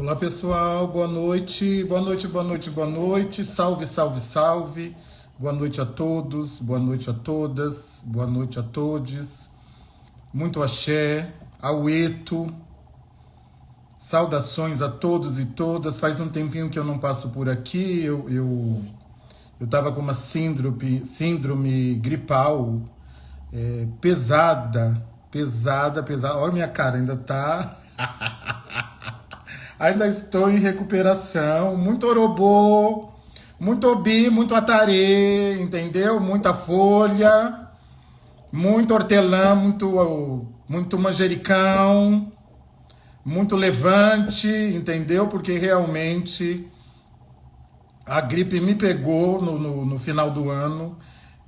Olá pessoal, boa noite, boa noite, boa noite, boa noite, salve, salve, salve, boa noite a todos, boa noite a todas, boa noite a todes, muito axé, aueto, saudações a todos e todas. Faz um tempinho que eu não passo por aqui, eu tava com uma síndrome gripal pesada, pesada, olha minha cara, ainda tá... Ainda estou em recuperação, muito orobô, muito obi, muito atarê, entendeu? Muita folha, muito hortelã, muito manjericão, muito levante, entendeu? Porque realmente a gripe me pegou no final do ano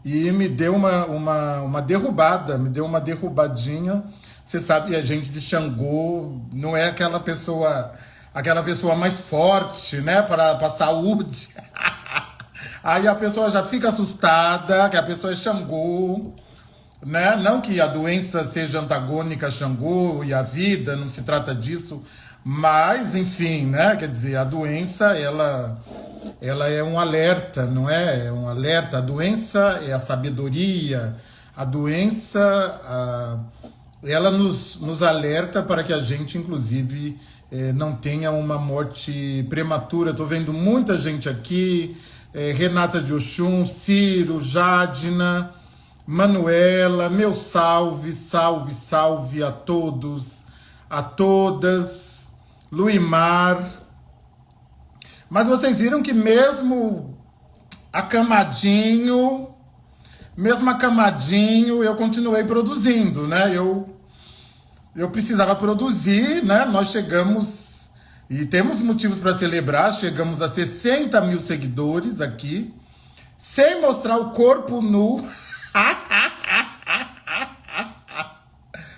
e me deu uma derrubada, me deu uma derrubadinha. Você sabe, a gente de Xangô não é aquela pessoa mais forte, né, para a saúde. Aí a pessoa já fica assustada, que a pessoa é Xangô, né? Não que a doença seja antagônica a Xangô e a vida, não se trata disso, mas, enfim, né? Quer dizer, a doença, ela é um alerta, não é? É um alerta. A doença é a sabedoria, a doença, ela nos alerta para que a gente, inclusive, não tenha uma morte prematura. Estou vendo muita gente aqui, Renata de Oxum, Ciro, Jadina, Manuela, meu salve, salve, salve a todos, a todas, Luimar. Mas vocês viram que mesmo acamadinho, eu continuei produzindo, né? Eu precisava produzir, né? Nós chegamos, e temos motivos para celebrar, chegamos a 60 mil seguidores aqui, sem mostrar o corpo nu.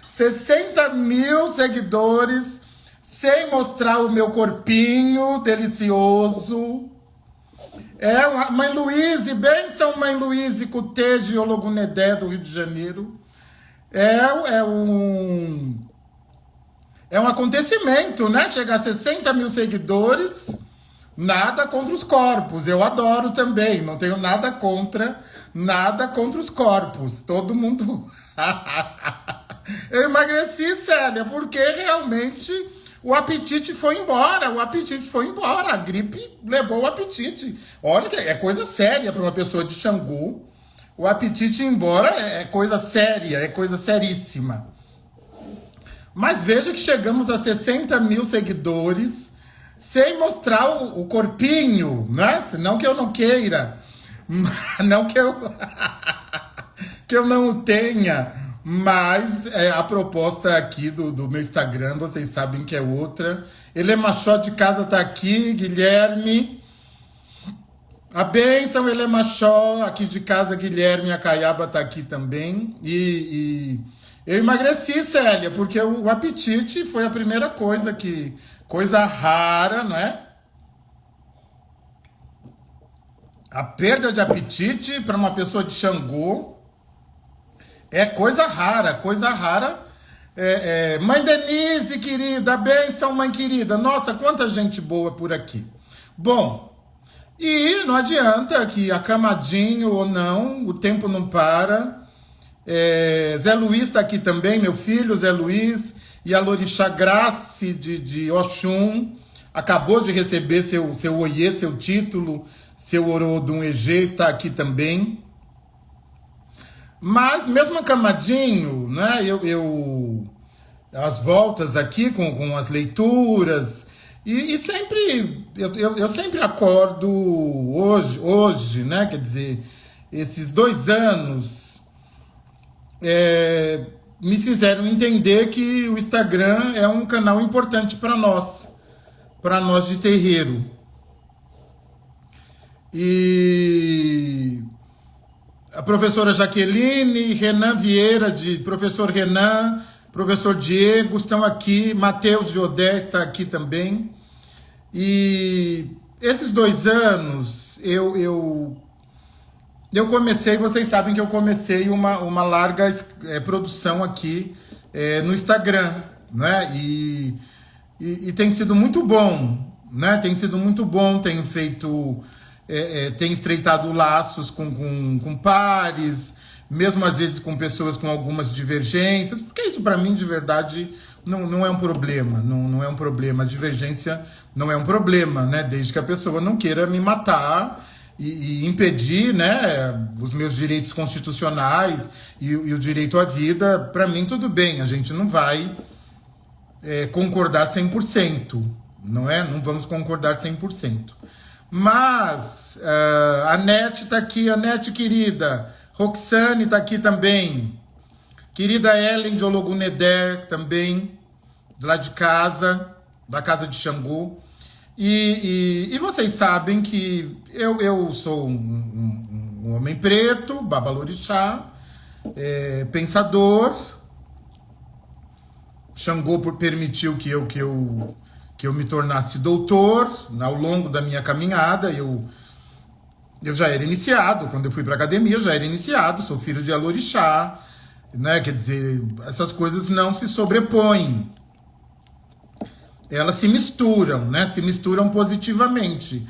60 mil seguidores, sem mostrar o meu corpinho delicioso. Mãe Luíse, benção Mãe Luíse, Cutejo, Ologunedé, do Rio de Janeiro. É um acontecimento, né? Chegar a 60 mil seguidores, nada contra os corpos. Eu adoro também, não tenho nada contra os corpos. Todo mundo... Eu emagreci, Célia, porque realmente o apetite foi embora. A gripe levou o apetite. Olha que é coisa séria para uma pessoa de Xangô. O apetite ir embora é coisa séria, é coisa seríssima. Mas veja que chegamos a 60 mil seguidores sem mostrar o corpinho, né? Não que eu não queira, não que eu não o tenha, mas a proposta aqui do meu Instagram, vocês sabem que é outra. Elemachó de casa tá aqui, Guilherme. A bênção, Elemachó, aqui de casa, Guilherme Acaiaba tá aqui também. E eu emagreci, Célia, porque o apetite foi a primeira coisa que... Coisa rara, não é? A perda de apetite para uma pessoa de Xangô é coisa rara, coisa rara. Mãe Denise, querida, bênção, mãe querida. Nossa, quanta gente boa por aqui. Bom... E não adianta que acamadinho ou não, o tempo não para. Zé Luiz está aqui também, meu filho, Zé Luiz. E a Lorixá Grace de Oxum acabou de receber seu oiê, seu título, seu Orodum Egê, está aqui também. Mas mesmo acamadinho, né, as voltas aqui com as leituras... E sempre, eu sempre acordo hoje, né? Quer dizer, esses 2 anos me fizeram entender que o Instagram é um canal importante para nós de terreiro. E a professora Jaqueline, Renan Vieira, professor Renan, professor Diego estão aqui, Matheus de Odé está aqui também. E esses 2 anos eu comecei, vocês sabem que eu comecei uma larga produção aqui no Instagram, né? E e tem sido muito bom, né? Tem sido muito bom, tenho feito, tenho estreitado laços com pares, mesmo às vezes com pessoas com algumas divergências, porque isso para mim de verdade não é um problema, não é um problema. A divergência não é um problema, né? Desde que a pessoa não queira me matar e impedir, né, os meus direitos constitucionais e o direito à vida, para mim tudo bem, a gente não vai concordar 100%, não é? Não vamos concordar 100%. Mas a Nete tá aqui, a Nete querida, Roxane tá aqui também, querida Ellen de Ologuneder também, lá de casa, da casa de Xangô. E vocês sabem que eu sou um homem preto, babalorixá, pensador. Xangô permitiu que eu me tornasse doutor ao longo da minha caminhada. Eu já era iniciado, quando eu fui para academia, eu já era iniciado, sou filho de Alorixá, né? Quer dizer, essas coisas não se sobrepõem. Elas se misturam, né? Se misturam positivamente.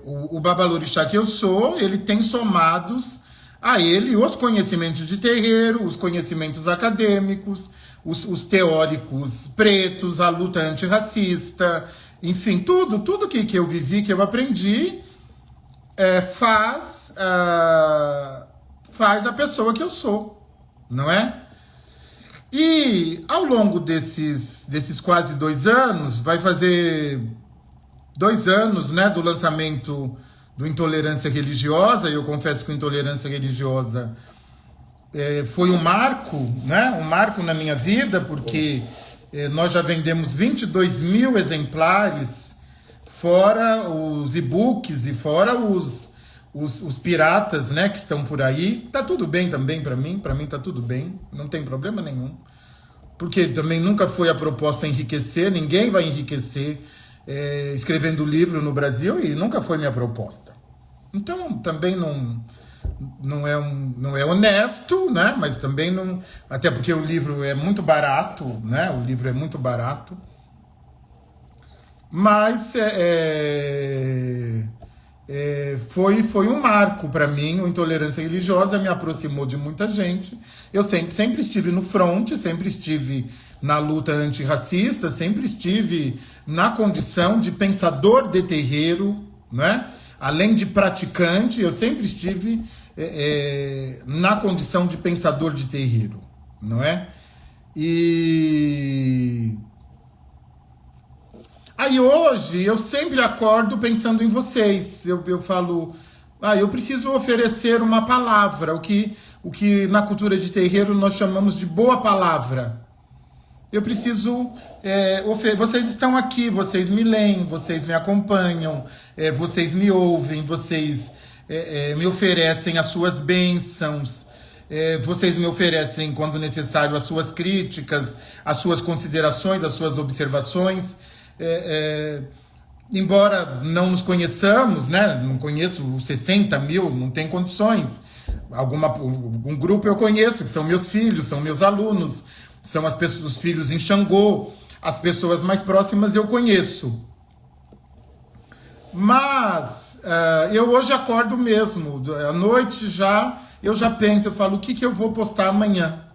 O babalorixá que eu sou, ele tem somados a ele os conhecimentos de terreiro, os conhecimentos acadêmicos, os teóricos pretos, a luta antirracista, enfim, tudo que eu vivi, que eu aprendi, faz a pessoa que eu sou, não é? E ao longo desses quase 2 anos, vai fazer 2 anos, né, do lançamento do Intolerância Religiosa, e eu confesso que o Intolerância Religiosa foi um marco, né, um marco na minha vida, porque nós já vendemos 22 mil exemplares, fora os e-books e fora os piratas, né, que estão por aí. Tá tudo bem também para mim tá tudo bem, não tem problema nenhum. Porque também nunca foi a proposta enriquecer, ninguém vai enriquecer escrevendo livro no Brasil, e nunca foi minha proposta. Então também não é honesto, né, mas também não, até porque o livro é muito barato, né, o livro é muito barato. Mas foi um marco para mim. O Intolerância Religiosa me aproximou de muita gente. Eu sempre estive no front, sempre estive na luta antirracista, sempre estive na condição de pensador de terreiro, né? Além de praticante, eu sempre estive na condição de pensador de terreiro, não é? E aí hoje eu sempre acordo pensando em vocês. Eu falo, eu preciso oferecer uma palavra, o que na cultura de terreiro nós chamamos de boa palavra. Eu preciso vocês estão aqui, vocês me leem, vocês me acompanham, vocês me ouvem, vocês me oferecem as suas bênçãos, vocês me oferecem, quando necessário, as suas críticas, as suas considerações, as suas observações. Embora não nos conheçamos, né? Não conheço os 60 mil, não tem condições. Um grupo eu conheço, que são meus filhos, são meus alunos, são os filhos em Xangô, as pessoas mais próximas eu conheço. Mas eu hoje acordo mesmo, à noite eu já penso, eu falo, o que eu vou postar amanhã?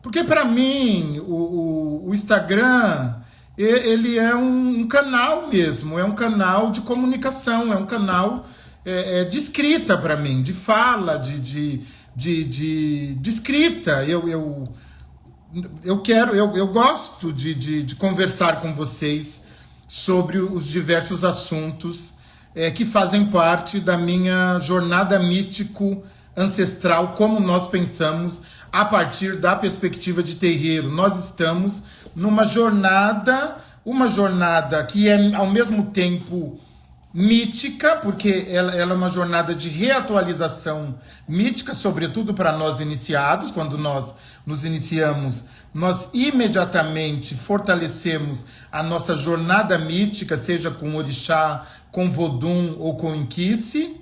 Porque para mim o Instagram, ele é um canal mesmo, é um canal de comunicação, é um canal de escrita para mim, de fala, de escrita. Eu gosto de conversar com vocês sobre os diversos assuntos que fazem parte da minha jornada mítico ancestral, como nós pensamos a partir da perspectiva de terreiro. Nós estamos numa jornada, que é ao mesmo tempo mítica, porque ela é uma jornada de reatualização mítica, sobretudo para nós iniciados. Quando nós nos iniciamos, nós imediatamente fortalecemos a nossa jornada mítica, seja com orixá, com vodum ou com inquice,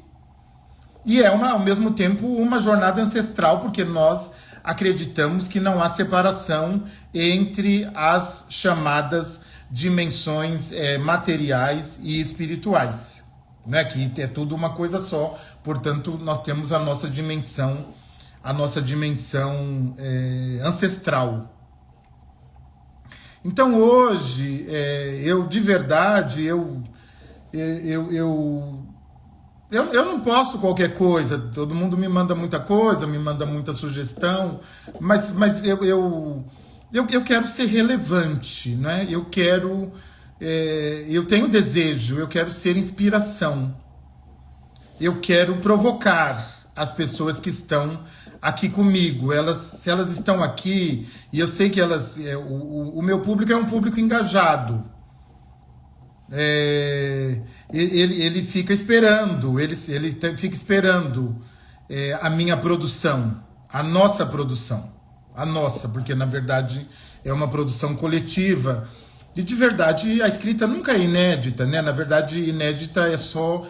e é ao mesmo tempo uma jornada ancestral, porque nós acreditamos que não há separação entre as chamadas dimensões materiais e espirituais, né? Que é tudo uma coisa só. Portanto, nós temos a nossa dimensão ancestral. Então hoje, eu de verdade, eu não posso qualquer coisa. Todo mundo me manda muita coisa, me manda muita sugestão, mas eu quero ser relevante, né? Eu tenho desejo, eu quero ser inspiração. Eu quero provocar as pessoas que estão aqui comigo. Se elas estão aqui, e eu sei que o meu público é um público engajado. Ele fica esperando, ele fica esperando a minha produção, a nossa produção. A nossa, porque na verdade é uma produção coletiva. E de verdade a escrita nunca é inédita, né? Na verdade, inédita é só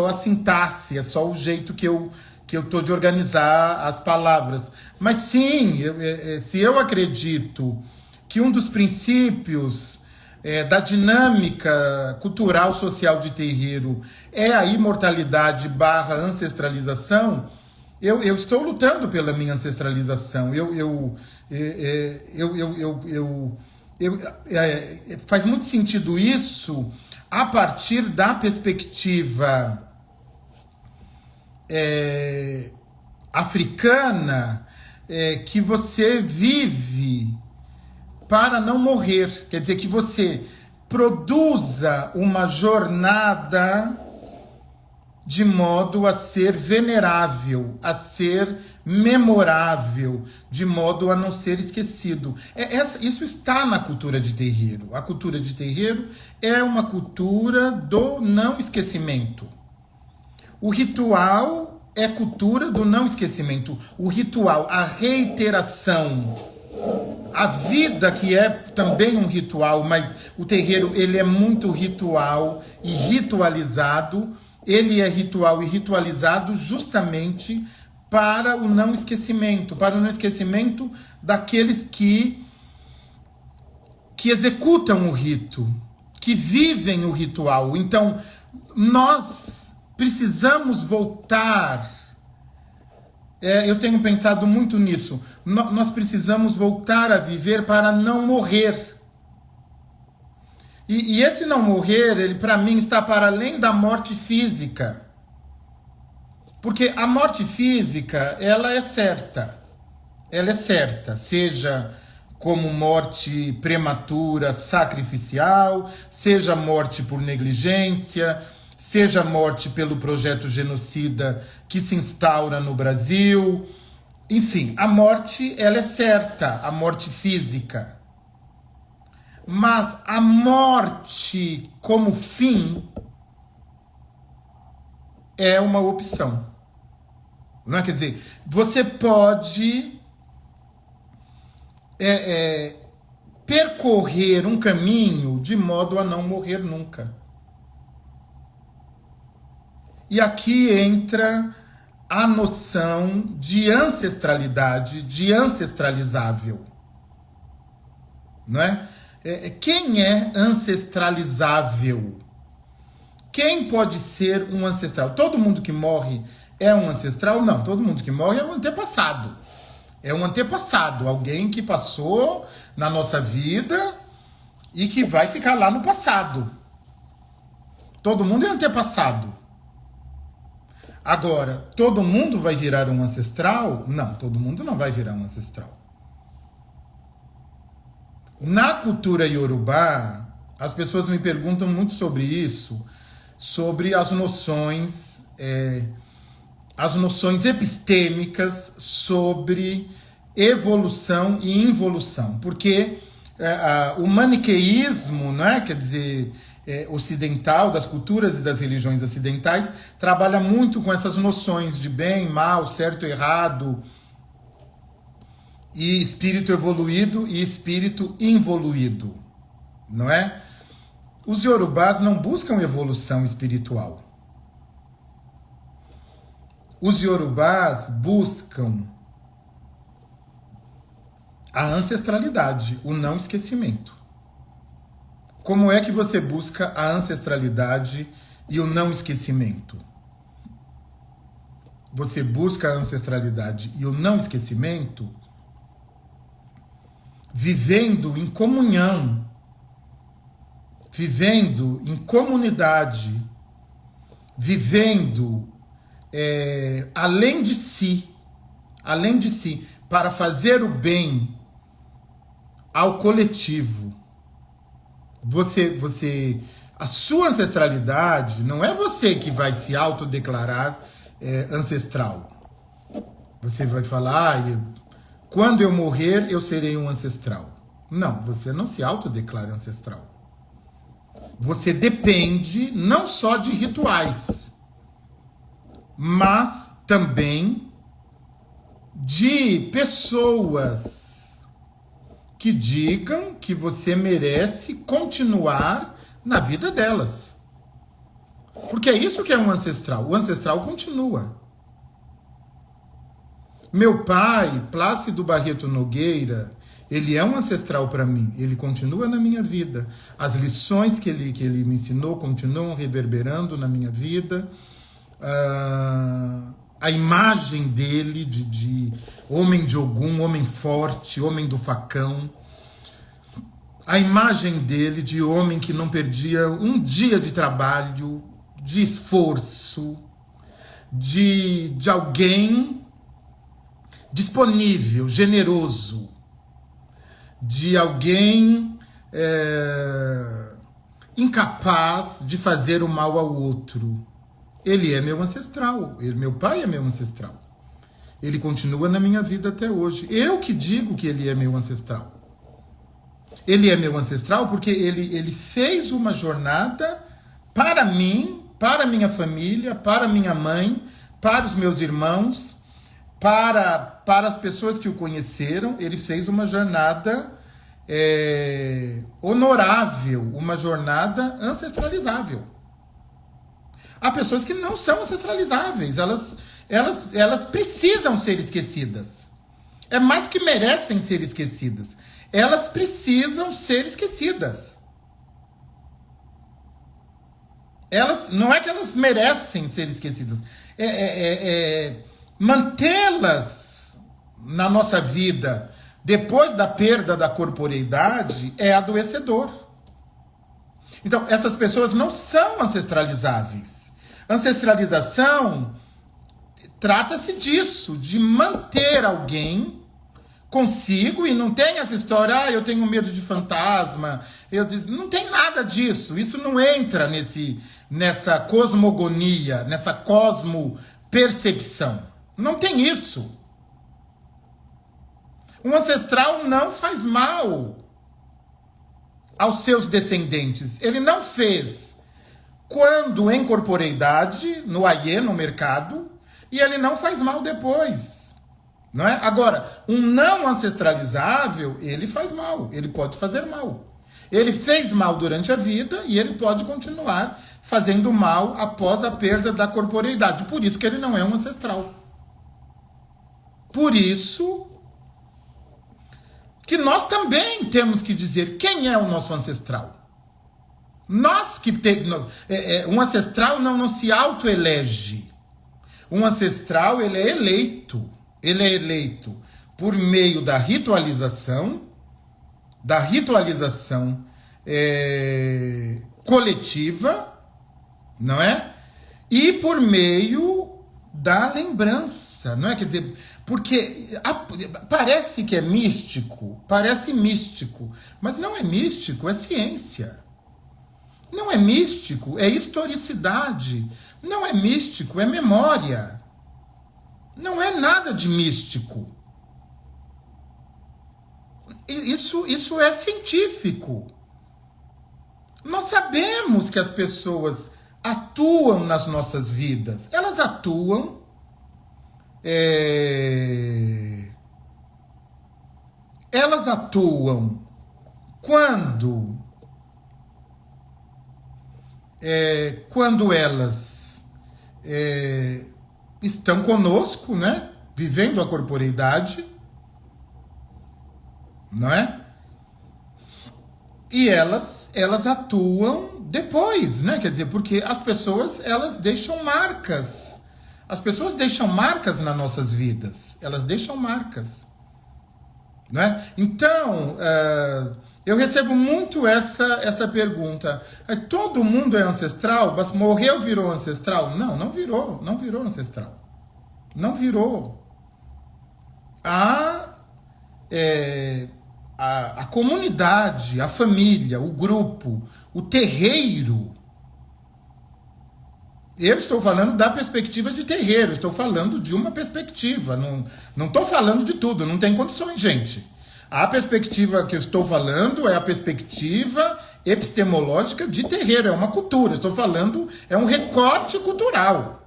a sintaxe, é só o jeito que eu tô de organizar as palavras. Mas sim, se eu acredito que um dos princípios da dinâmica cultural social de terreiro é a imortalidade / ancestralização, eu estou lutando pela minha ancestralização. Faz muito sentido isso a partir da perspectiva africana, que você vive para não morrer. Quer dizer, que você produza uma jornada de modo a ser venerável, a ser memorável, de modo a não ser esquecido. Isso está na cultura de terreiro. A cultura de terreiro é uma cultura do não esquecimento. O ritual é cultura do não esquecimento. O ritual, a reiteração, a vida, que é também um ritual, mas o terreiro ele é muito ritual e ritualizado. Ele é ritual e ritualizado justamente para o não esquecimento daqueles que executam o rito, que vivem o ritual. Então, nós precisamos voltar. Eu tenho pensado muito nisso. Nós precisamos voltar a viver para não morrer. E esse não morrer, ele para mim está para além da morte física. Porque a morte física, ela é certa. Ela é certa, seja como morte prematura, sacrificial, seja morte por negligência, seja morte pelo projeto genocida que se instaura no Brasil. Enfim, a morte, ela é certa, a morte física. Mas a morte como fim é uma opção. Não é? Quer dizer, você pode percorrer um caminho de modo a não morrer nunca. E aqui entra a noção de ancestralidade, de ancestralizável. Não é? Quem é ancestralizável? Quem pode ser um ancestral? Todo mundo que morre é um ancestral? Não, todo mundo que morre é um antepassado. É um antepassado, alguém que passou na nossa vida e que vai ficar lá no passado. Todo mundo é antepassado. Agora, todo mundo vai virar um ancestral? Não, todo mundo não vai virar um ancestral. Na cultura iorubá, as pessoas me perguntam muito sobre isso, sobre as noções epistêmicas sobre evolução e involução. Porque o maniqueísmo, né, quer dizer, ocidental, das culturas e das religiões ocidentais, trabalha muito com essas noções de bem, mal, certo, errado, e espírito evoluído e espírito involuído, não é? Os iorubás não buscam evolução espiritual. Os iorubás buscam A ancestralidade, o não esquecimento. Como é que você busca a ancestralidade e o não esquecimento? Você busca a ancestralidade e o não esquecimento vivendo em comunhão, vivendo em comunidade, vivendo além de si, para fazer o bem ao coletivo. A sua ancestralidade não é você que vai se autodeclarar ancestral. Você vai falar, quando eu morrer eu serei um ancestral. Não, você não se autodeclara ancestral. Você depende não só de rituais, mas também de pessoas que digam que você merece continuar na vida delas. Porque é isso que é um ancestral. O ancestral continua. Meu pai, Plácido Barreto Nogueira, ele é um ancestral para mim. Ele continua na minha vida. As lições que ele me ensinou continuam reverberando na minha vida. A imagem dele de homem de Ogum, homem forte, homem do facão. A imagem dele de homem que não perdia um dia de trabalho, de esforço, de alguém disponível, generoso, de alguém incapaz de fazer o mal ao outro. Ele é meu ancestral, meu pai é meu ancestral. Ele continua na minha vida até hoje. Eu que digo que ele é meu ancestral. Ele é meu ancestral porque ele fez uma jornada para mim, para minha família, para minha mãe, para os meus irmãos, para as pessoas que o conheceram. Ele fez uma jornada honorável, uma jornada ancestralizável. Há pessoas que não são ancestralizáveis, elas precisam ser esquecidas. É mais que merecem ser esquecidas. Elas precisam ser esquecidas. Não é que elas merecem ser esquecidas. Mantê-las na nossa vida depois da perda da corporeidade é adoecedor. Então, essas pessoas não são ancestralizáveis. Ancestralização trata-se disso, de manter alguém consigo, e não tem essa história, eu tenho medo de fantasma, não tem nada disso. Isso não entra nessa cosmogonia, nessa cosmopercepção. Não tem isso. Um ancestral não faz mal aos seus descendentes. Ele não fez quando em corporeidade, no aie, no mercado, e ele não faz mal depois. Não é? Agora, um não ancestralizável, ele faz mal, ele pode fazer mal. Ele fez mal durante a vida e ele pode continuar fazendo mal após a perda da corporeidade. Por isso que ele não é um ancestral. Por isso que nós também temos que dizer quem é o nosso ancestral. Nós que um ancestral não se autoelege. Um ancestral, ele é eleito. Ele é eleito por meio da ritualização coletiva, não é? E por meio da lembrança, não é? Quer dizer, porque parece que é místico, parece místico, mas não é místico, é ciência. Não é místico, é historicidade. Não é místico, é memória. Não é nada de místico. Isso é científico. Nós sabemos que as pessoas atuam nas nossas vidas. Elas atuam quando elas estão conosco, né? Vivendo a corporeidade. não é? E elas atuam depois, né? Quer dizer, porque as pessoas, elas deixam marcas. As pessoas deixam marcas nas nossas vidas. Elas deixam marcas. Não é? Então, eu recebo muito essa pergunta. Todo mundo é ancestral? Mas morreu, virou ancestral? Não, não virou. Não virou ancestral. Não virou. A comunidade, a família, o grupo, o terreiro. Eu estou falando da perspectiva de terreiro, estou falando de uma perspectiva, não estou falando de tudo, não tem condições, gente. A perspectiva que eu estou falando é a perspectiva epistemológica de terreiro, é uma cultura, estou falando, é um recorte cultural.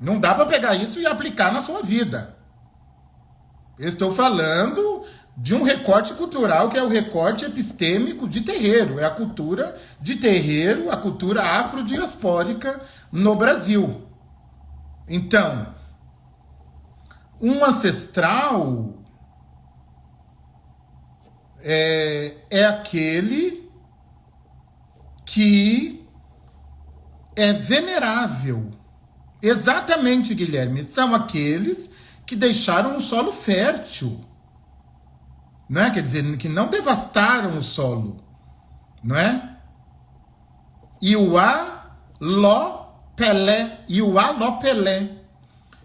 Não dá para pegar isso e aplicar na sua vida. Eu estou falando de um recorte cultural que é o recorte epistêmico de terreiro. É a cultura de terreiro, a cultura afrodiaspórica no Brasil. Então, um ancestral é aquele que é venerável. Exatamente, Guilherme. São aqueles que deixaram o solo fértil. Não é? Quer dizer, que não devastaram o solo. Não é? Iuá Ló Pelé. Iuá Ló Pelé.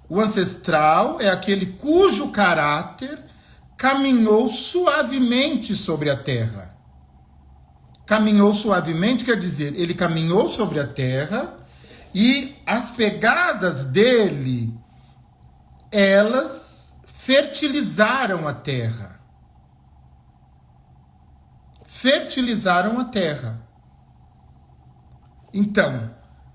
O ancestral é aquele cujo caráter caminhou suavemente sobre a terra. Caminhou suavemente quer dizer, ele caminhou sobre a terra e as pegadas dele, elas fertilizaram a terra. Fertilizaram a terra. Então,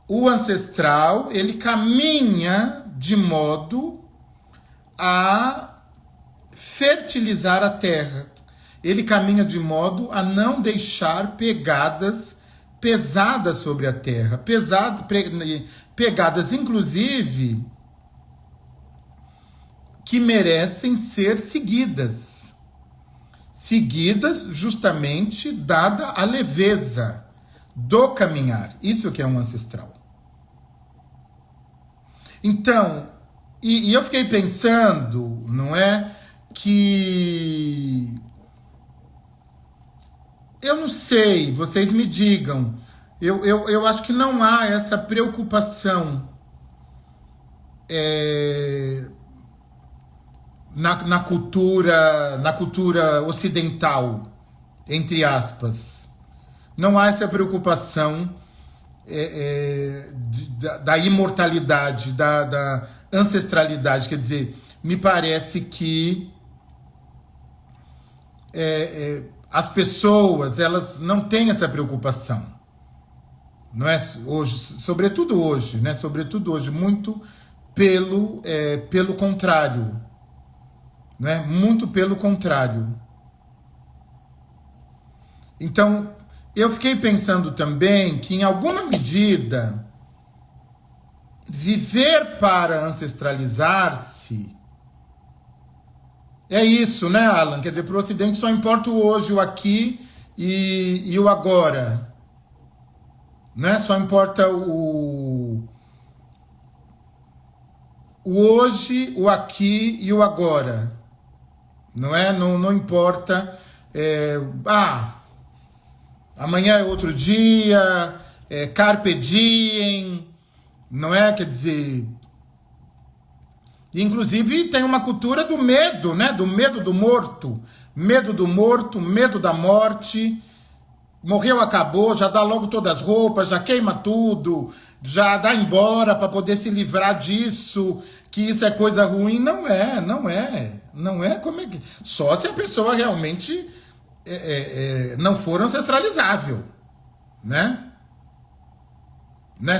o ancestral, ele caminha de modo a fertilizar a terra. Ele caminha de modo a não deixar pegadas pesadas sobre a terra. Pegadas, inclusive, que merecem ser seguidas. Seguidas justamente dada a leveza do caminhar. Isso que é um ancestral. Então, e eu fiquei pensando, não é, que eu não sei, vocês me digam, eu acho que não há essa preocupação na cultura ocidental, entre aspas. Não há essa preocupação da imortalidade, da ancestralidade. Quer dizer, me parece que as pessoas, elas não têm essa preocupação. Não é? Hoje, sobretudo hoje, né? Sobretudo hoje, muito pelo contrário. Né? Muito pelo contrário. Então, eu fiquei pensando também que, em alguma medida, viver para ancestralizar-se é isso, né, Alan? Quer dizer, para o Ocidente só importa o hoje, o aqui e o agora. Né? Só importa o hoje, o aqui e o agora. Não é? Não importa. Amanhã é outro dia, carpe diem, não é? Quer dizer, inclusive tem uma cultura do medo, né? Do medo do morto, medo da morte. Morreu, acabou, já dá logo todas as roupas, já queima tudo, já dá embora para poder se livrar disso, que isso é coisa ruim. Não é como é que... Só se a pessoa realmente não for ancestralizável, né?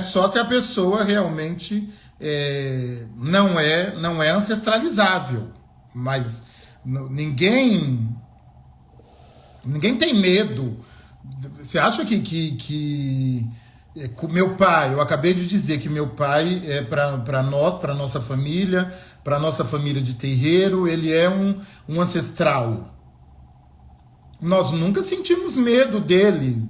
Só se a pessoa realmente não é ancestralizável. Mas ninguém tem medo. Você acha que meu pai, eu acabei de dizer que meu pai é para nossa família de terreiro, ele é um ancestral. Nós nunca sentimos medo dele,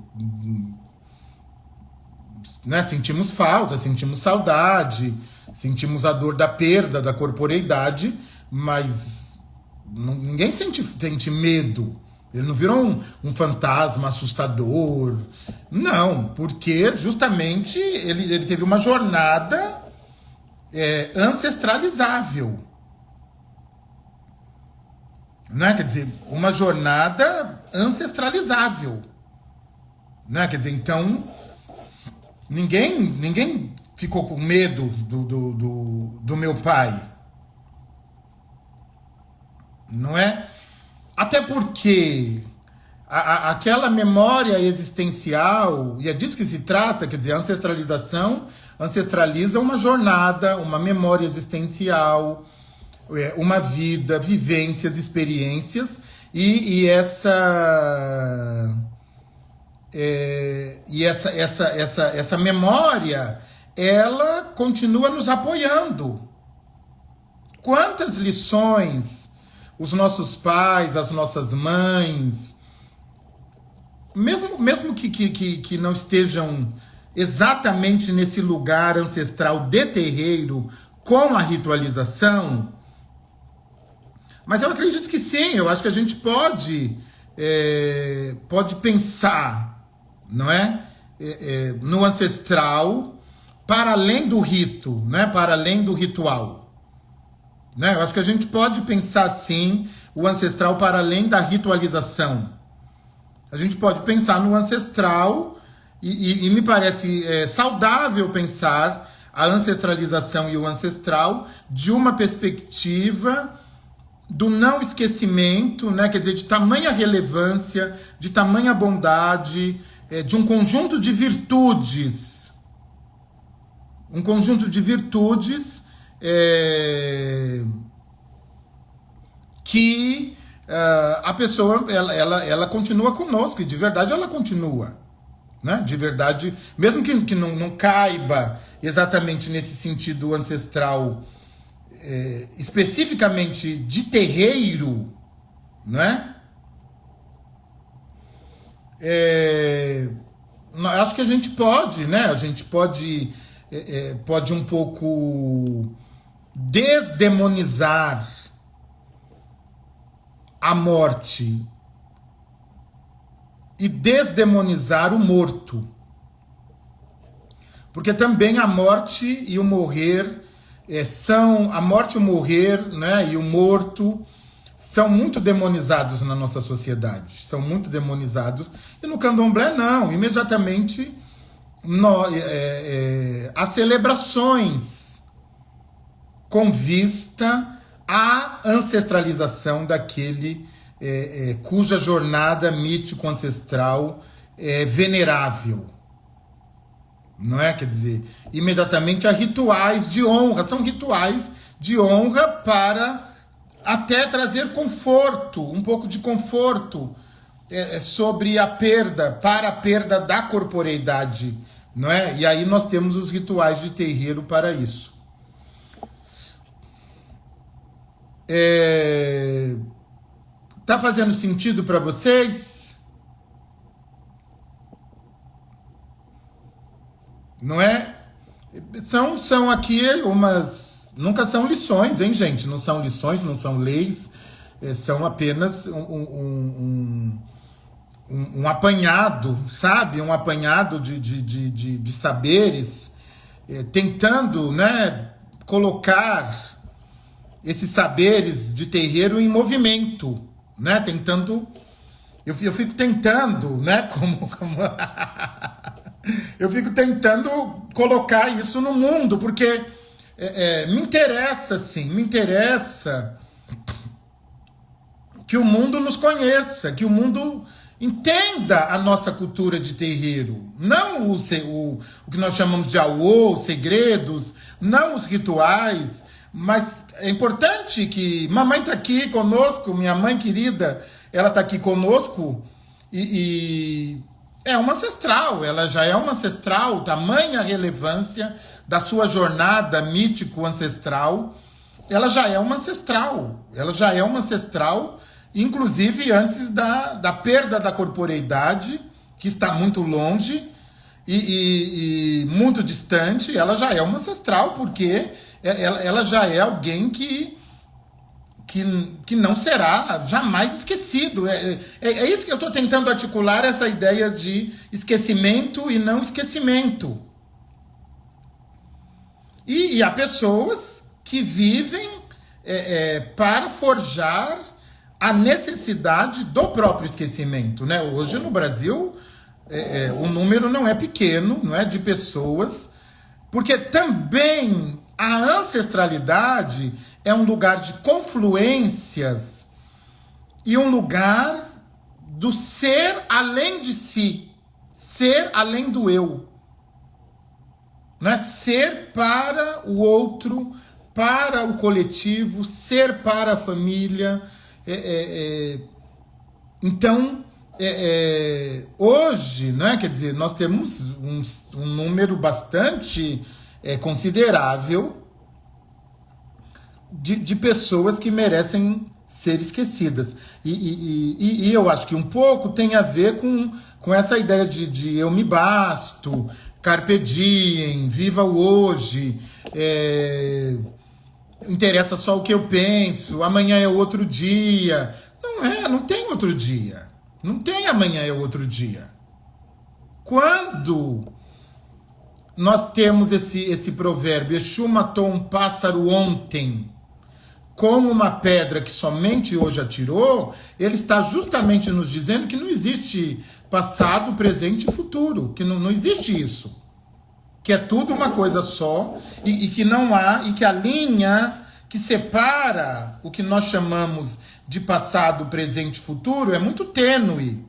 né? Sentimos falta, sentimos saudade, sentimos a dor da perda da corporeidade, mas ninguém sente medo. Ele não virou um fantasma assustador. Não, porque justamente ele teve uma jornada ancestralizável. Né? Quer dizer, uma jornada ancestralizável. Né? Quer dizer, então, ninguém ficou com medo do meu pai. Não é? Até porque aquela memória existencial, e é disso que se trata, quer dizer, a ancestralização ancestraliza uma jornada, uma memória existencial, uma vida, vivências, experiências, e essa memória, ela continua nos apoiando. Quantas lições os nossos pais, as nossas mães, mesmo que não estejam exatamente nesse lugar ancestral de terreiro com a ritualização, mas eu acredito que sim, eu acho que a gente pode pensar, não é? No ancestral para além do rito, né? Para além do ritual. Né? Eu acho que a gente pode pensar, sim, o ancestral para além da ritualização. A gente pode pensar no ancestral e me parece saudável pensar a ancestralização e o ancestral de uma perspectiva do não esquecimento, né? Quer dizer, de tamanha relevância, de tamanha bondade, de um conjunto de virtudes. Um conjunto de virtudes que a pessoa ela continua conosco, e de verdade ela continua, né? De verdade, mesmo que não caiba exatamente nesse sentido ancestral, especificamente de terreiro, né? Acho que a gente pode, né? A gente pode um pouco desdemonizar a morte e desdemonizar o morto. Porque também a morte e o morrer a morte e o morrer, né, e o morto são muito demonizados na nossa sociedade. São muito demonizados. E no candomblé não, imediatamente as celebrações com vista à ancestralização daquele cuja jornada mítico-ancestral é venerável. Não é? Quer dizer, imediatamente há rituais de honra, são rituais de honra para até trazer conforto, um pouco de conforto sobre a perda, para a perda da corporeidade, não é? E aí nós temos os rituais de terreiro para isso. Tá fazendo sentido para vocês? Não é? São aqui umas... Nunca são lições, hein, gente? Não são lições, não são leis. São apenas um apanhado, sabe? Um apanhado de saberes, tentando, né, colocar esses saberes de terreiro em movimento, né? Tentando... Eu fico tentando, né? Como eu fico tentando colocar isso no mundo, porque me interessa, sim, me interessa que o mundo nos conheça, que o mundo entenda a nossa cultura de terreiro. Não o que nós chamamos de auô, os segredos, não os rituais, mas é importante que... Mamãe está aqui conosco, minha mãe querida, ela está aqui conosco e é uma ancestral, ela já é uma ancestral, tamanha relevância da sua jornada mítico-ancestral, ela já é uma ancestral, inclusive antes da perda da corporeidade, que está muito longe e muito distante. Ela já é uma ancestral, porque ela já é alguém que não será jamais esquecido. É isso que eu estou tentando articular, essa ideia de esquecimento e não esquecimento. E há pessoas que vivem para forjar a necessidade do próprio esquecimento, né? Hoje no Brasil o número não é pequeno, não é, de pessoas, porque também a ancestralidade é um lugar de confluências e um lugar do ser além de si, ser além do eu. Não é? Ser para o outro, para o coletivo, ser para a família. Então, hoje, né, quer dizer, nós temos um número bastante considerável de pessoas que merecem ser esquecidas. E eu acho que um pouco tem a ver com essa ideia de eu me basto, carpe diem, viva o hoje, interessa só o que eu penso, amanhã é outro dia. Não tem outro dia. Não tem amanhã é outro dia. Quando nós temos esse provérbio, Exu matou um pássaro ontem com uma pedra que somente hoje atirou, ele está justamente nos dizendo que não existe passado, presente e futuro, que não existe isso, que é tudo uma coisa só, e que não há, e que a linha que separa o que nós chamamos de passado, presente e futuro é muito tênue,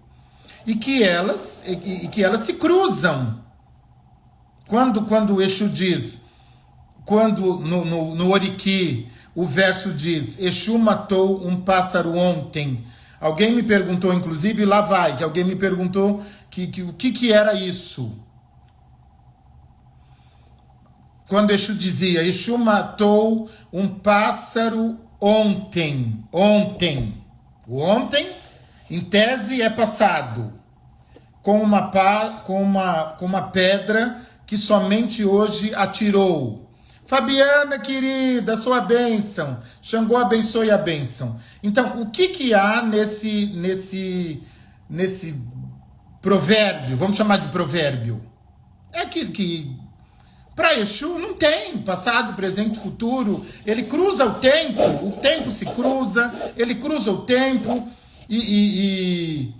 e que elas se cruzam. Quando o Exu diz, quando no Oriki o verso diz, Exu matou um pássaro ontem. Alguém me perguntou, inclusive, lá vai, que alguém me perguntou o que era isso. Quando Exu dizia, Exu matou um pássaro ontem. Ontem. O ontem, em tese, é passado. Com uma pedra que somente hoje atirou. Fabiana, querida, sua bênção. Xangô abençoe a bênção. Então, o que há nesse provérbio? Vamos chamar de provérbio. É que para Exu não tem passado, presente, futuro. Ele cruza o tempo se cruza, ele cruza o tempo e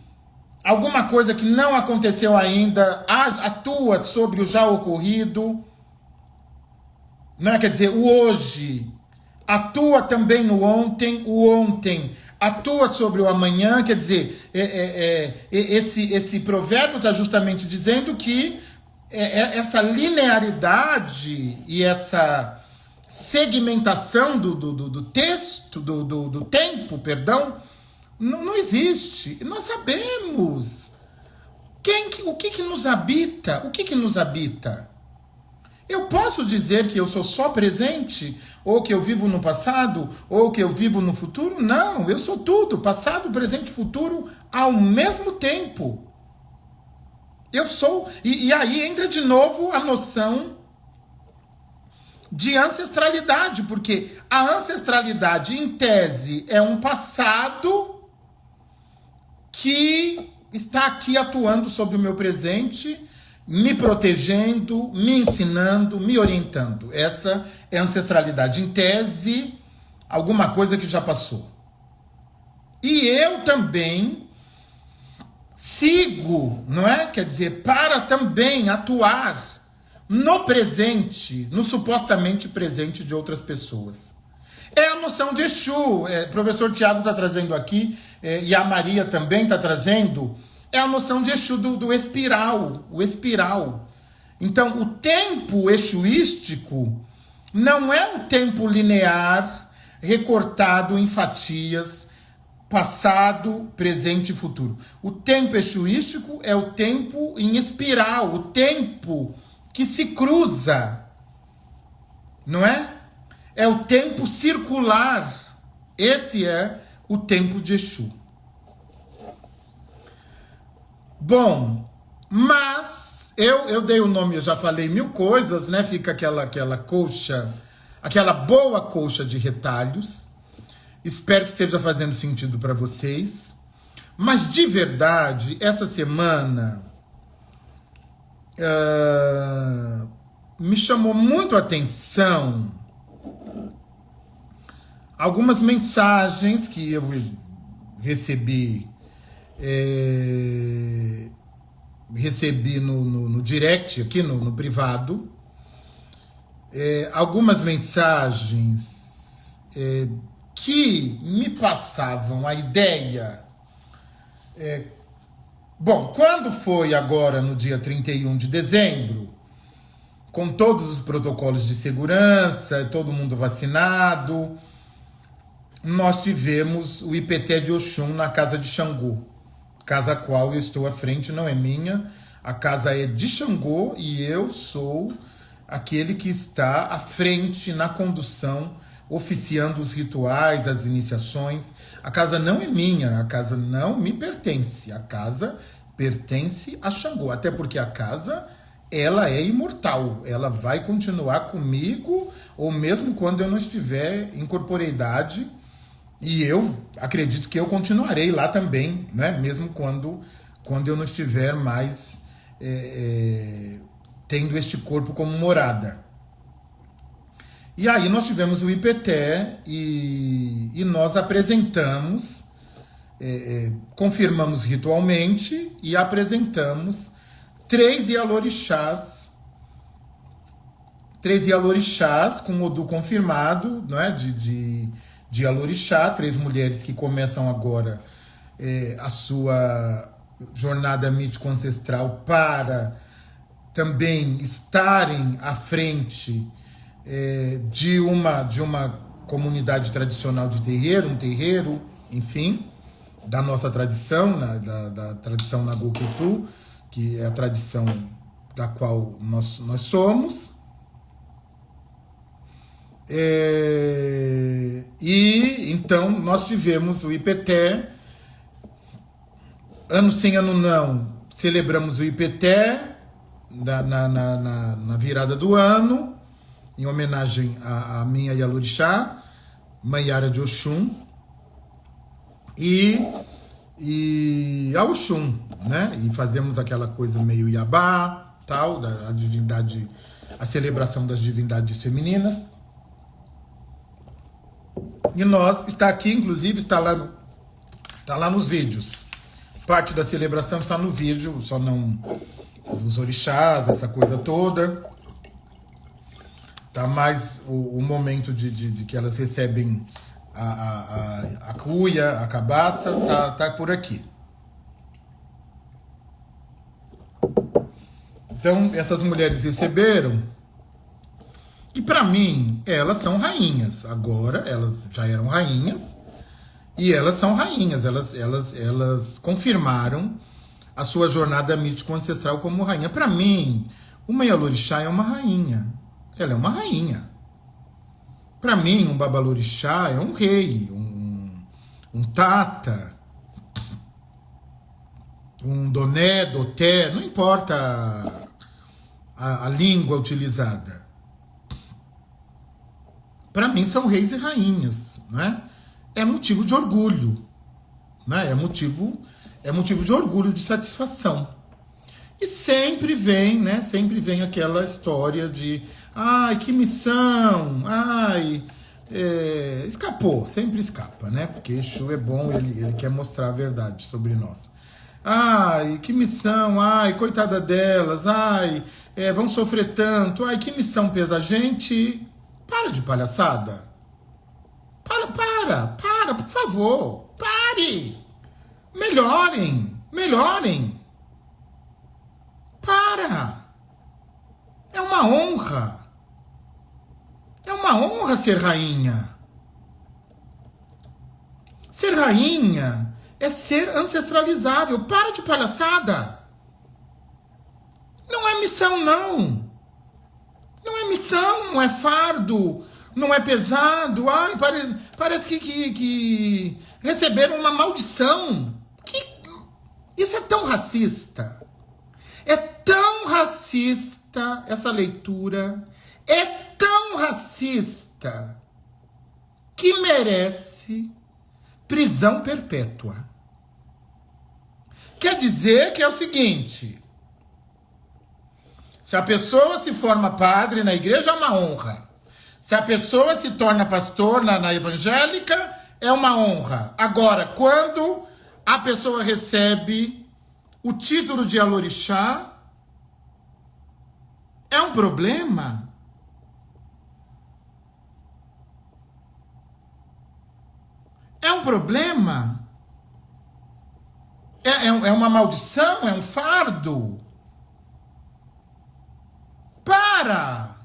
alguma coisa que não aconteceu ainda atua sobre o já ocorrido. Não é? Quer dizer, o hoje atua também no ontem, o ontem atua sobre o amanhã. Quer dizer, esse provérbio está justamente dizendo que essa linearidade e essa segmentação do texto, do tempo, perdão, não existe. Nós sabemos o que nos habita. O que nos habita? Eu posso dizer que eu sou só presente, ou que eu vivo no passado, ou que eu vivo no futuro? Não, eu sou tudo, passado, presente e futuro ao mesmo tempo. Eu sou, e aí entra de novo a noção de ancestralidade, porque a ancestralidade, em tese, é um passado que está aqui atuando sobre o meu presente, me protegendo, me ensinando, me orientando. Essa é a ancestralidade. Em tese, alguma coisa que já passou. E eu também sigo, não é? Quer dizer, para também atuar no presente, no supostamente presente de outras pessoas. É a noção de Exu. O professor Tiago está trazendo aqui, e a Maria também está trazendo, é a noção de Exu do espiral, o espiral. Então, o tempo exuístico não é um tempo linear, recortado em fatias, passado, presente e futuro. O tempo exuístico é o tempo em espiral, o tempo que se cruza, não é? É o tempo circular. Esse é o tempo de Exu. Bom, mas eu dei o nome, eu já falei mil coisas, né? Fica aquela colcha, aquela boa colcha de retalhos. Espero que esteja fazendo sentido para vocês. Mas de verdade, essa semana me chamou muito a atenção algumas mensagens que eu recebi no direct, aqui no privado, algumas mensagens que me passavam a ideia. Bom, quando foi agora no dia 31 de dezembro, com todos os protocolos de segurança, todo mundo vacinado, nós tivemos o IPT de Oxum na casa de Xangô. Casa a qual eu estou à frente, não é minha. A casa é de Xangô e eu sou aquele que está à frente na condução, oficiando os rituais, as iniciações. A casa não é minha, a casa não me pertence. A casa pertence a Xangô, até porque a casa, ela é imortal. Ela vai continuar comigo, ou mesmo quando eu não estiver em corporeidade. E eu acredito que eu continuarei lá também, né? Mesmo quando eu não estiver mais tendo este corpo como morada. E aí nós tivemos o IPT e nós apresentamos, confirmamos ritualmente e apresentamos 3 Ialorixás com Odu confirmado, né, de Ialorixá, 3 mulheres que começam agora a sua jornada mítico ancestral para também estarem à frente de uma comunidade tradicional de terreiro, um terreiro, enfim, da nossa tradição, da tradição Nagoketu, que é a tradição da qual nós somos. E então nós tivemos o IPT, ano sim, ano não, celebramos o IPT na virada do ano, em homenagem à minha Ialorixá, Mãe Yara de Oxum, e a Oxum, né? E fazemos aquela coisa meio Iabá, tal, a divindade, a celebração das divindades femininas. E nós, está aqui, inclusive, está lá nos vídeos. Parte da celebração está no vídeo, só não os orixás, essa coisa toda. Tá mais o momento de que elas recebem a cuia, a cabaça, tá por aqui. Então, essas mulheres receberam. E para mim, elas são rainhas. Agora, elas já eram rainhas. E elas são rainhas. Elas confirmaram a sua jornada mítico ancestral como rainha. Para mim, uma Ialorixá é uma rainha. Ela é uma rainha. Para mim, um Babalorixá é um rei, um tata, um doné, doté, não importa a língua utilizada. Para mim são reis e rainhas, né? É motivo de orgulho, né? É motivo de orgulho, de satisfação. E sempre vem, né? Sempre vem aquela história de ai, que missão, ai, escapou, sempre escapa, né? Porque Exu é bom, ele quer mostrar a verdade sobre nós. Ai, que missão, ai, coitada delas, ai, vão sofrer tanto, ai, que missão pesa a gente. Para de palhaçada. Para, por favor, pare. Melhorem. Para. É uma honra. É uma honra ser rainha. Ser rainha é ser ancestralizável. Para de palhaçada. Não é missão, não. Não é missão, não é fardo, não é pesado. Ai, parece que receberam uma maldição. Isso é tão racista. É tão racista essa leitura. É tão racista que merece prisão perpétua. Quer dizer que é o seguinte: se a pessoa se forma padre na igreja, é uma honra. Se a pessoa se torna pastor na evangélica, é uma honra. Agora, quando a pessoa recebe o título de alorixá, é um problema. É um problema. É uma maldição, é um fardo. Para!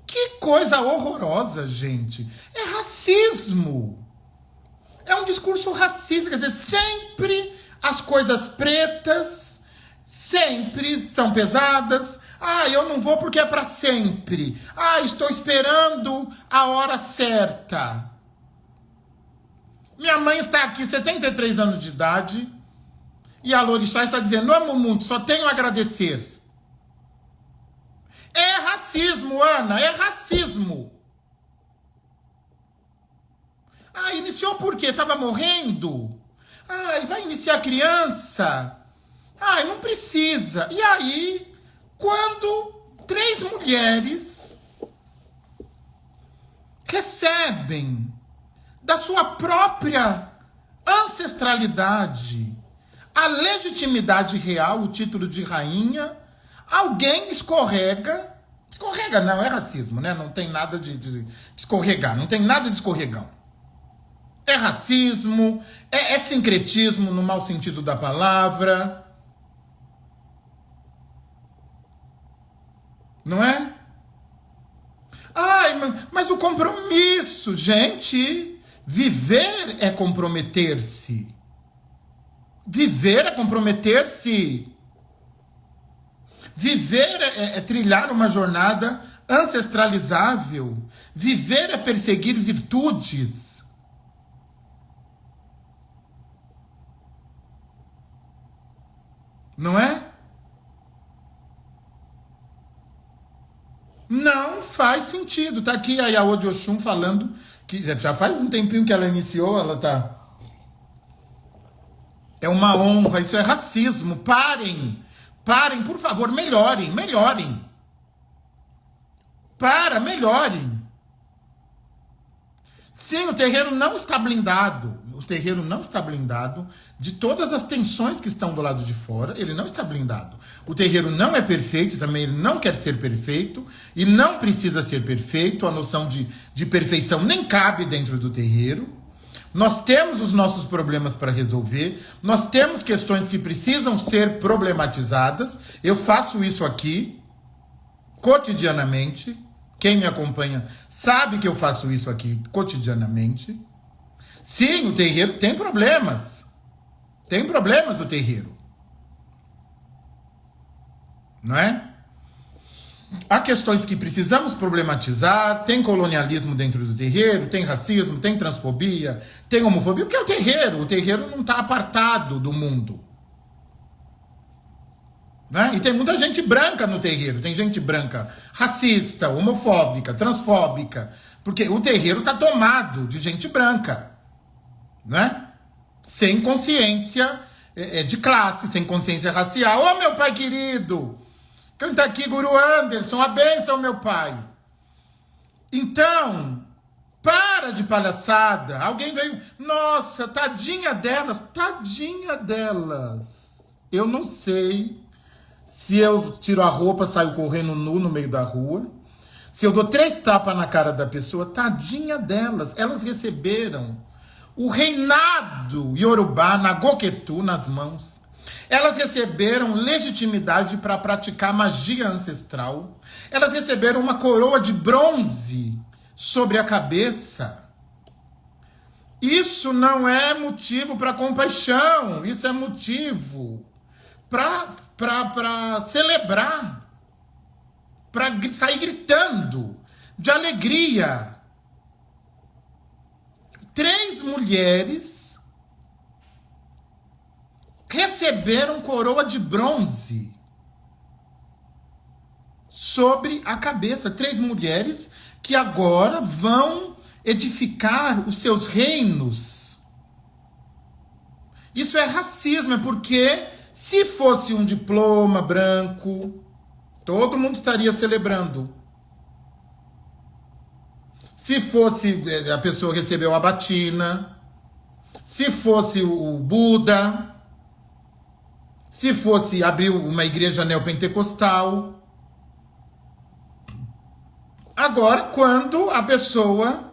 Que coisa horrorosa, gente. É racismo. É um discurso racista. Quer dizer, sempre as coisas pretas sempre são pesadas. Ah, eu não vou porque é para sempre. Ah, estou esperando a hora certa. Minha mãe está aqui, 73 anos de idade, e a Lorixá está dizendo: amo muito, só tenho a agradecer. É racismo, Ana, é racismo. Ah, iniciou por quê? Estava morrendo? Ah, vai iniciar a criança? Ah, não precisa. E aí, quando 3 mulheres recebem da sua própria ancestralidade a legitimidade real, o título de rainha, alguém escorrega. Escorrega não, é racismo, né? Não tem nada de escorregar, não tem nada de escorregão. É racismo, é sincretismo no mau sentido da palavra. Não é? Ai, mas o compromisso, gente, viver é comprometer-se. Viver é comprometer-se. Viver é trilhar uma jornada ancestralizável. Viver é perseguir virtudes. Não é? Não faz sentido. Tá aqui a Yaô de Oxum falando que já faz um tempinho que ela iniciou, ela tá... É uma honra, isso é racismo. Parem, por favor, melhorem. Melhorem. Sim, o terreiro não está blindado. O terreiro não está blindado de todas as tensões que estão do lado de fora. Ele não está blindado. O terreiro não é perfeito, também ele não quer ser perfeito e não precisa ser perfeito. A noção de perfeição nem cabe dentro do terreiro. Nós temos os nossos problemas para resolver. Nós temos questões que precisam ser problematizadas. Eu faço isso aqui cotidianamente. Quem me acompanha sabe que eu faço isso aqui cotidianamente. Sim, o terreiro tem problemas. Tem problemas no terreiro. Não é? Há questões que precisamos problematizar. Tem colonialismo dentro do terreiro, tem racismo, tem transfobia, tem homofobia, porque é o terreiro não está apartado do mundo. Né? E tem muita gente branca no terreiro, tem gente branca racista, homofóbica, transfóbica, porque o terreiro está tomado de gente branca, né? Sem consciência de classe, sem consciência racial. Ô, meu pai querido, canta aqui, Guru Anderson, a bênção, meu pai. Então, para de palhaçada. Alguém veio, nossa, tadinha delas. Eu não sei se eu tiro a roupa, saio correndo nu no meio da rua, se eu dou 3 tapas na cara da pessoa, tadinha delas. Elas receberam o reinado Yorubá, Nagoketu, nas mãos. Elas receberam legitimidade para praticar magia ancestral. Elas receberam uma coroa de bronze sobre a cabeça. Isso não é motivo para compaixão. Isso é motivo para celebrar. Para sair gritando de alegria. 3 mulheres receberam coroa de bronze sobre a cabeça. 3 mulheres que agora vão edificar os seus reinos. Isso é racismo, é porque se fosse um diploma branco, todo mundo estaria celebrando. Se fosse a pessoa recebeu a batina, se fosse o Buda, se fosse abrir uma igreja neopentecostal. Agora, quando a pessoa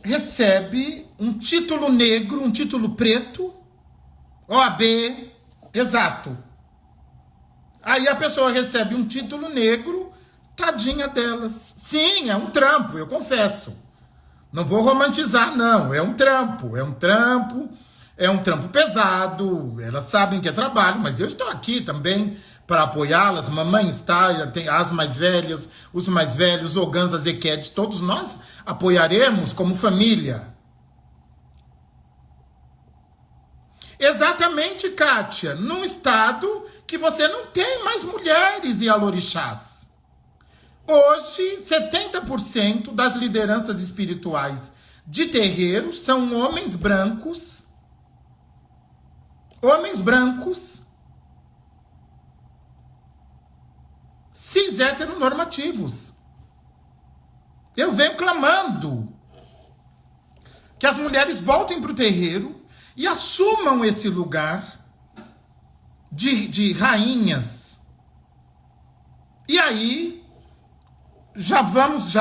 recebe um título negro, um título preto, OAB, exato. Aí a pessoa recebe um título negro, tadinha delas. Sim, é um trampo, eu confesso. Não vou romantizar, não. É um trampo, é um trampo pesado. Elas sabem que é trabalho, mas eu estou aqui também para apoiá-las. Mamãe está, tem as mais velhas, os mais velhos, Oganza, Zequedes, todos nós apoiaremos como família. Exatamente, Kátia, num estado que você não tem mais mulheres e alorixás. Hoje, 70% das lideranças espirituais de terreiro são homens brancos, cis heteronormativos. Eu venho clamando que as mulheres voltem para o terreiro e assumam esse lugar de rainhas. E aí, já vamos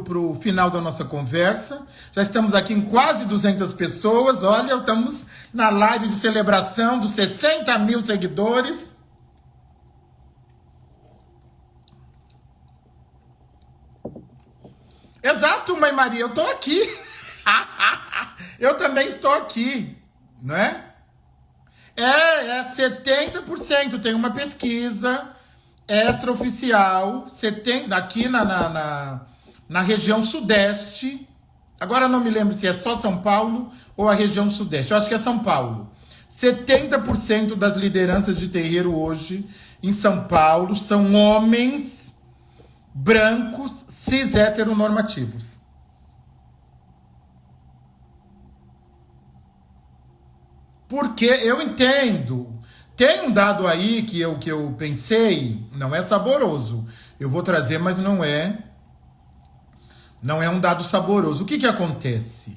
pro final da nossa conversa. Já estamos aqui em quase 200 pessoas. Olha, estamos na live de celebração dos 60 mil seguidores. Exato, Mãe Maria, eu estou aqui. Eu também estou aqui, não é? É 70%. Tem uma pesquisa extraoficial, aqui na região sudeste. Agora não me lembro se é só São Paulo ou a região sudeste. Eu acho que é São Paulo. 70% das lideranças de terreiro hoje em São Paulo são homens brancos, cis heteronormativos. Porque eu entendo. Tem um dado aí que eu pensei, não é saboroso. Eu vou trazer, mas não é um dado saboroso. O que acontece?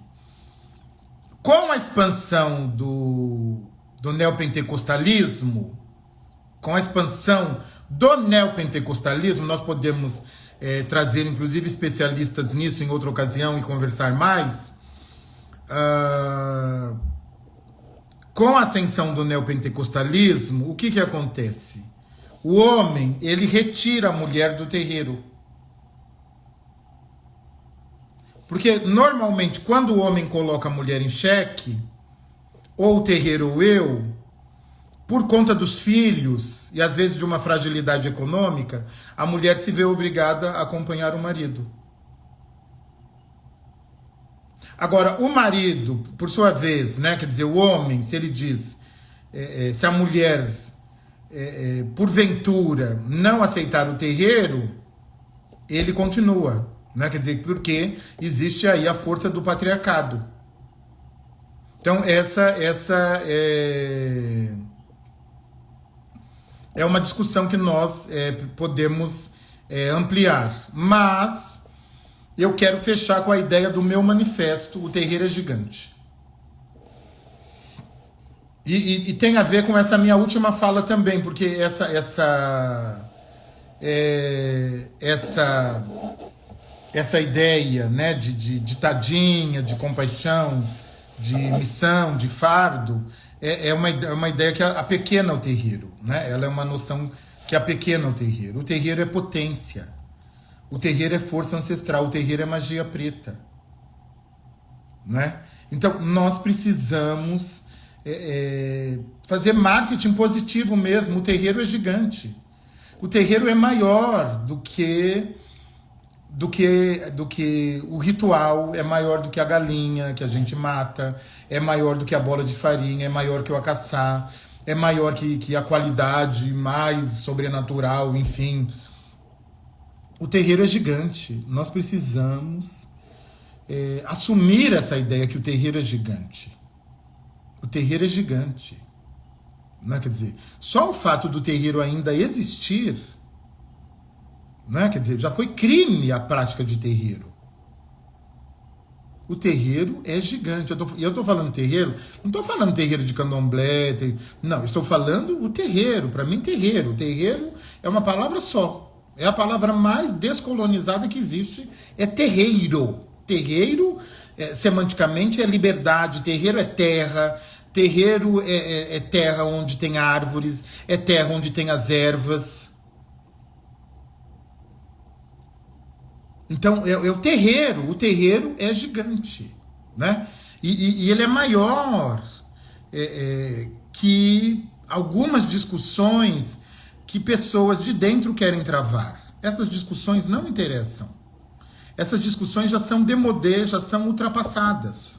Com a expansão do neopentecostalismo, nós podemos trazer, inclusive, especialistas nisso em outra ocasião e conversar mais. Com a ascensão do neopentecostalismo, o que acontece? O homem, ele retira a mulher do terreiro. Porque, normalmente, quando o homem coloca a mulher em xeque, ou o terreiro ou eu, por conta dos filhos, e às vezes de uma fragilidade econômica, a mulher se vê obrigada a acompanhar o marido. Agora, o marido, por sua vez, né, quer dizer, o homem, se ele diz, se a mulher, porventura, não aceitar o terreiro, ele continua, né, quer dizer, porque existe aí a força do patriarcado. Então, essa é uma discussão que nós podemos ampliar. Mas eu quero fechar com a ideia do meu manifesto, O Terreiro é Gigante. E tem a ver com essa minha última fala também, porque essa ideia, né, de tadinha, de compaixão, de missão, de fardo, é uma ideia que apequena o terreiro, né? Ela é uma noção que apequena o terreiro. O terreiro é potência. O terreiro é força ancestral, o terreiro é magia preta, né? Então, nós precisamos fazer marketing positivo mesmo. O terreiro é gigante. O terreiro é maior do que do que o ritual, é maior do que a galinha que a gente mata, é maior do que a bola de farinha, é maior que o acaçá, é maior que a qualidade mais sobrenatural, enfim. O terreiro é gigante. Nós precisamos assumir essa ideia que o terreiro é gigante. O terreiro é gigante. Né? Quer dizer, só o fato do terreiro ainda existir, né? Quer dizer, já foi crime a prática de terreiro. O terreiro é gigante. Eu estou falando terreiro, não estou falando terreiro de candomblé, não, estou falando o terreiro. Para mim, terreiro. Terreiro é uma palavra só. É a palavra mais descolonizada que existe, é terreiro. Terreiro, semanticamente, é liberdade, terreiro é terra, terreiro é terra onde tem árvores, é terra onde tem as ervas. Então, o terreiro é gigante, né? E ele é maior que algumas discussões que pessoas de dentro querem travar. Essas discussões não interessam. Essas discussões já são démodé, já são ultrapassadas.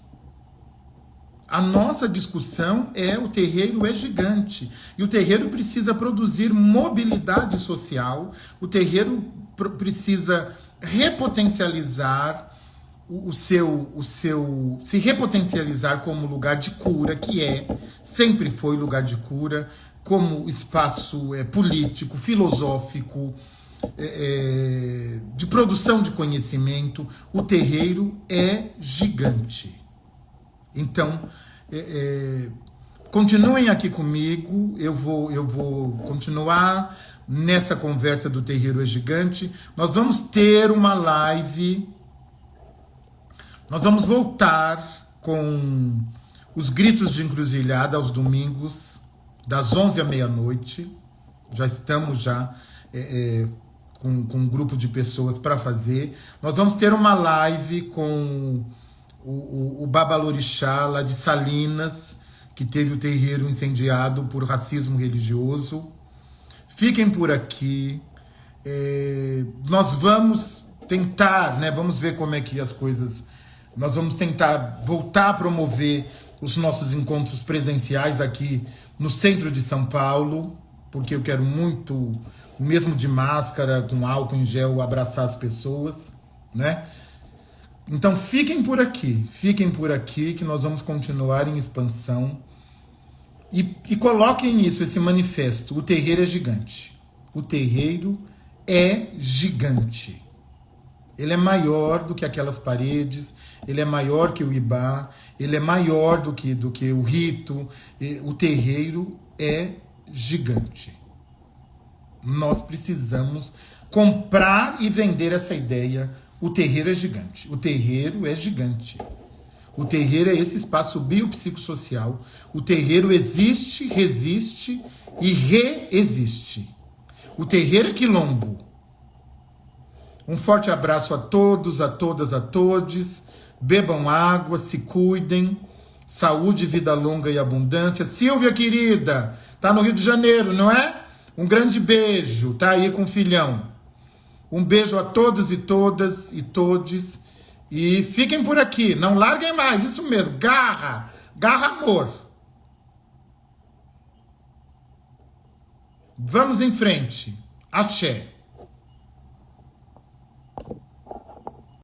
A nossa discussão o terreiro é gigante. E o terreiro precisa produzir mobilidade social, o terreiro precisa repotencializar se repotencializar como lugar de cura, sempre foi lugar de cura, como espaço político, filosófico, de produção de conhecimento. O terreiro é gigante. Então, continuem aqui comigo, eu vou continuar nessa conversa do terreiro é gigante. Nós vamos ter uma live, nós vamos voltar com os gritos de encruzilhada aos domingos, das 11 à meia-noite. Já estamos com um grupo de pessoas para fazer. Nós vamos ter uma live com o Babalorixá, lá de Salinas, que teve o terreiro incendiado por racismo religioso. Fiquem por aqui. Nós vamos tentar, né? Vamos ver como é que as coisas... Nós vamos tentar voltar a promover os nossos encontros presenciais aqui no centro de São Paulo, porque eu quero muito, mesmo de máscara, com álcool em gel, abraçar as pessoas, né? Então fiquem por aqui que nós vamos continuar em expansão. E coloquem isso, esse manifesto: o terreiro é gigante. O terreiro é gigante. Ele é maior do que aquelas paredes, ele é maior que o Ibá, ele é maior do que o rito. O terreiro é gigante. Nós precisamos comprar e vender essa ideia. O terreiro é gigante. O terreiro é gigante. O terreiro é esse espaço biopsicossocial. O terreiro existe, resiste e reexiste. O terreiro é quilombo. Um forte abraço a todos, a todas, a todes. Bebam água, se cuidem. Saúde, vida longa e abundância. Silvia, querida, tá no Rio de Janeiro, não é? Um grande beijo, tá aí com o filhão. Um beijo a todos e todas e todes. E fiquem por aqui, não larguem mais, isso mesmo, garra, amor. Vamos em frente. Axé.